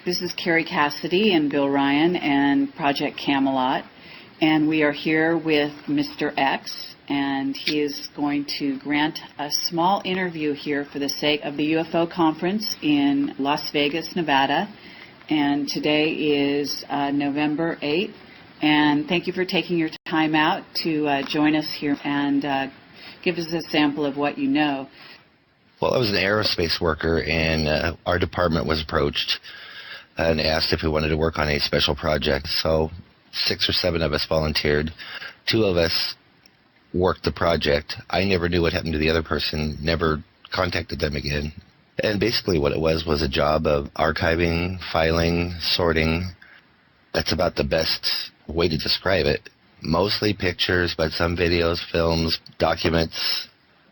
This is Carrie Cassidy and Bill Ryan and Project Camelot, and we are here with Mr. X, and he is going to grant a small interview here for the sake of the UFO conference in Las Vegas, Nevada, and today is November 8th, and thank you for taking your time out to join us here and give us a sample of what you know. Well, I was an aerospace worker, and our department was approached and asked if we wanted to work on a special project. So 6 or 7 of us volunteered. 2 of us worked the project. I never knew what happened to the other person, never contacted them again. And basically what it was a job of archiving, filing, sorting. That's about the best way to describe it. Mostly pictures, but some videos, films, documents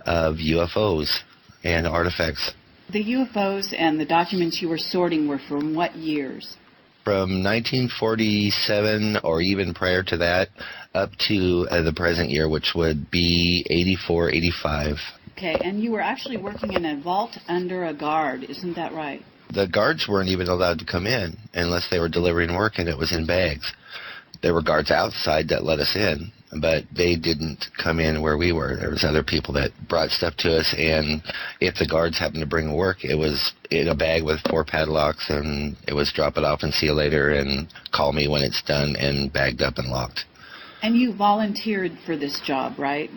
of UFOs and artifacts. The UFOs and the documents you were sorting were from what years? From 1947 or even prior to that up to the present year, which would be 84, 85. Okay, and you were actually working in a vault under a guard, isn't that right? The guards weren't even allowed to come in unless they were delivering work, and it was in bags. There were guards outside that let us in, but they didn't come in where we were. There was other people that brought stuff to us, and if the guards happened to bring work, it was in a bag with 4 padlocks, and it was drop it off and see you later and call me when it's done and bagged up and locked. And you volunteered for this job, right?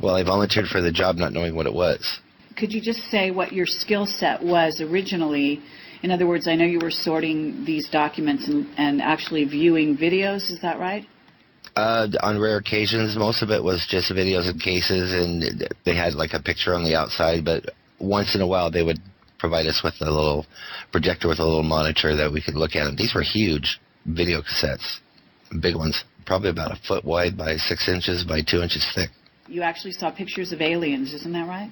Well, I volunteered for the job not knowing what it was. Could you just say what your skill set was originally? In other words, I know you were sorting these documents and actually viewing videos, is that right? On rare occasions, most of it was just videos and cases, and they had like a picture on the outside, but once in a while they would provide us with a little projector with a little monitor that we could look at them. These were huge video cassettes, big ones, probably about 1 foot wide by 6 inches by 2 inches thick. You actually saw pictures of aliens, isn't that right?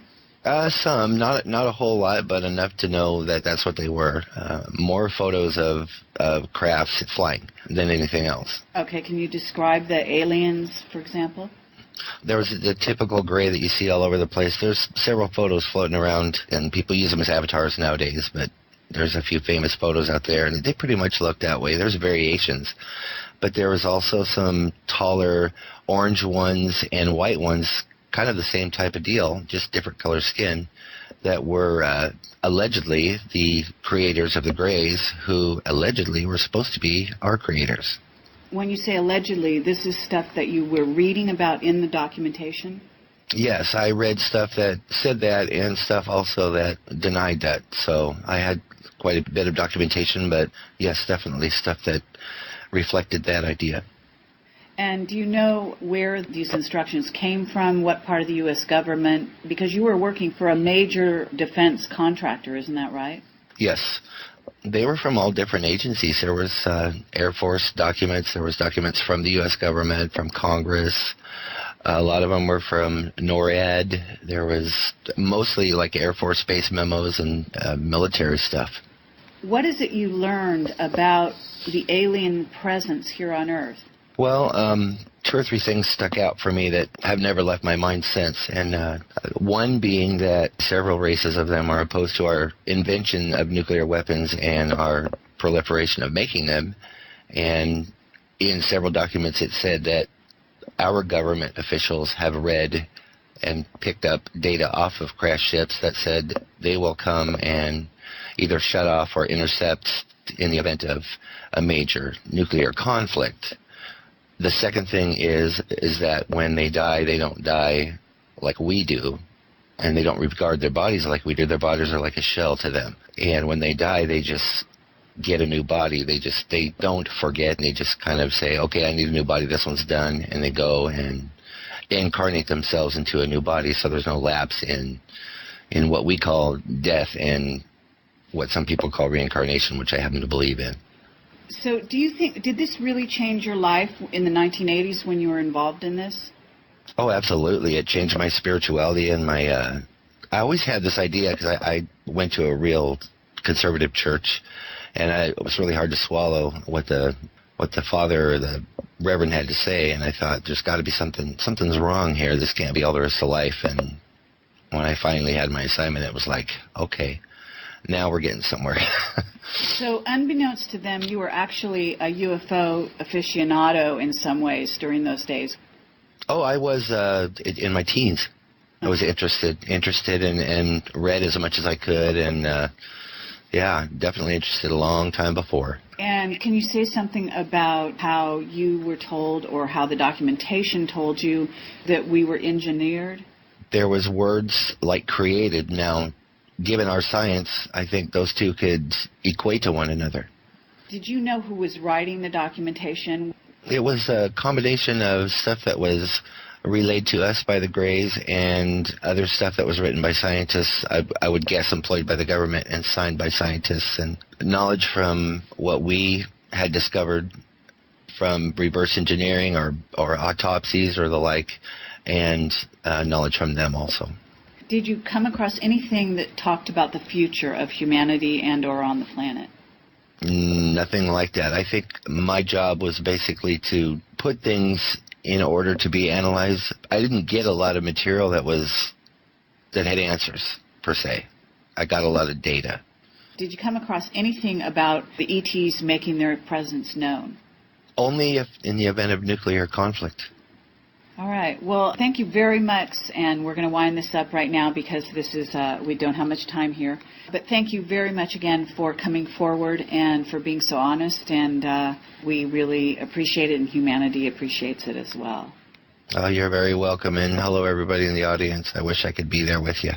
Some, not a whole lot, but enough to know that that's what they were. More photos of crafts flying than anything else. Okay, can you describe the aliens, for example? There was the typical gray that you see all over the place. There's several photos floating around, and people use them as avatars nowadays, but there's a few famous photos out there, and they pretty much look that way. There's variations. But there was also some taller orange ones and white ones, kind of the same type of deal, just different color skin, that were allegedly the creators of the Greys, who allegedly were supposed to be our creators. When you say allegedly, this is stuff that you were reading about in the documentation? Yes, I read stuff that said that and stuff also that denied that. So I had quite a bit of documentation, but yes, definitely stuff that reflected that idea. And do you know where these instructions came from, what part of the U.S. government? Because you were working for a major defense contractor, isn't that right? Yes. They were from all different agencies. There was Air Force documents. There was documents from the U.S. government, from Congress. A lot of them were from NORAD. There was mostly like Air Force base memos and military stuff. What is it you learned about the alien presence here on Earth? Well, 2 or 3 things stuck out for me that have never left my mind since. And one being that several races of them are opposed to our invention of nuclear weapons and our proliferation of making them. And in several documents it said that our government officials have read and picked up data off of crash ships that said they will come and either shut off or intercept in the event of a major nuclear conflict. The second thing is that when they die, they don't die like we do, and they don't regard their bodies like we do. Their bodies are like a shell to them. And when they die, they just get a new body. They don't forget, and they just kind of say, okay, I need a new body, this one's done, and they go and incarnate themselves into a new body, so there's no lapse in what we call death and what some people call reincarnation, which I happen to believe in. So do you think, did this really change your life in the 1980s when you were involved in this? Oh, absolutely. It changed my spirituality and my, I always had this idea because I went to a real conservative church, and it was really hard to swallow what the father or the reverend had to say, and I thought there's got to be something's wrong here. This can't be all there is to life. And when I finally had my assignment, it was like, okay, now we're getting somewhere. So unbeknownst to them, you were actually a UFO aficionado in some ways during those days. Oh, I was in my teens. I was interested and read as much as I could, and yeah, definitely interested a long time before. And can you say something about how you were told, or how the documentation told you, that we were engineered? There was words like created. Now, given our science, I think those two could equate to one another. Did you know who was writing the documentation? It was a combination of stuff that was relayed to us by the Greys and other stuff that was written by scientists, I would guess employed by the government and signed by scientists, and knowledge from what we had discovered from reverse engineering or autopsies or the like, and knowledge from them also. Did you come across anything that talked about the future of humanity and or on the planet? Nothing like that. I think my job was basically to put things in order to be analyzed. I didn't get a lot of material that had answers, per se. I got a lot of data. Did you come across anything about the ETs making their presence known? Only if in the event of nuclear conflict. All right. Well, thank you very much, and we're going to wind this up right now because this is we don't have much time here. But thank you very much again for coming forward and for being so honest, and we really appreciate it, and humanity appreciates it as well. Oh, you're very welcome, and hello everybody in the audience. I wish I could be there with you.